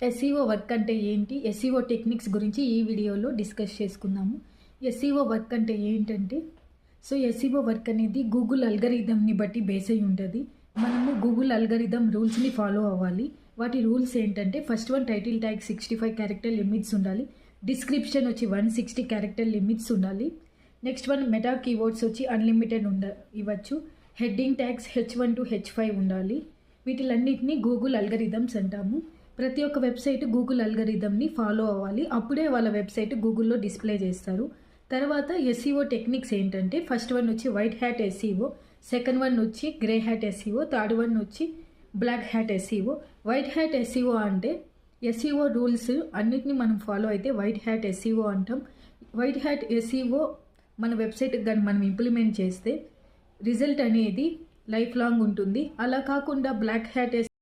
SEO work అంటే ఏంటి? SEO techniques గురించి ఈ వీడియోలో డిస్కస్ చేసుకుందాము. ఎస్ఈఓ వర్క్ అంటే ఏంటంటే, ఎస్ఈఓ వర్క్ అనేది గూగుల్ అల్గరిథంని బట్టి బేస్ అయి ఉంటుంది. మనము గూగుల్ అల్గరిథం రూల్స్ని ఫాలో అవ్వాలి. వాటి రూల్స్ ఏంటంటే, first one title tag 65 character limits ఉండాలి. డిస్క్రిప్షన్ వచ్చి 160 క్యారెక్టర్ లిమిట్స్ ఉండాలి. నెక్స్ట్ వన్ మెటా కీవర్డ్స్ వచ్చి అన్లిమిటెడ్ ఇవ్వచ్చు. Heading tags H1 to H5 ఉండాలి. వీటిలన్నిటిని గూగుల్ అల్గరిథమ్స్ అంటాము. ప్రతి ఒక్క వెబ్సైట్ గూగుల్ అల్గరిథంని ఫాలో అవ్వాలి. అప్పుడే వాళ్ళ వెబ్సైట్ గూగుల్లో డిస్ప్లే చేస్తారు. తర్వాత ఎస్ఈఓ టెక్నిక్స్ ఏంటంటే, ఫస్ట్ వన్ వచ్చి white hat SEO, second one వచ్చి grey hat SEO, third one వచ్చి black hat SEO. White hat SEO అంటే ఎస్ఈఓ రూల్స్ అన్నిటిని మనం ఫాలో అయితే వైట్ హ్యాట్ ఎస్ఈఓ అంటాం. వైట్ హ్యాట్ ఎస్ఈఓ మన వెబ్సైట్కి కానీ మనం ఇంప్లిమెంట్ చేస్తే రిజల్ట్ అనేది లైఫ్ లాంగ్ ఉంటుంది. అలా కాకుండా బ్లాక్ హ్యాట్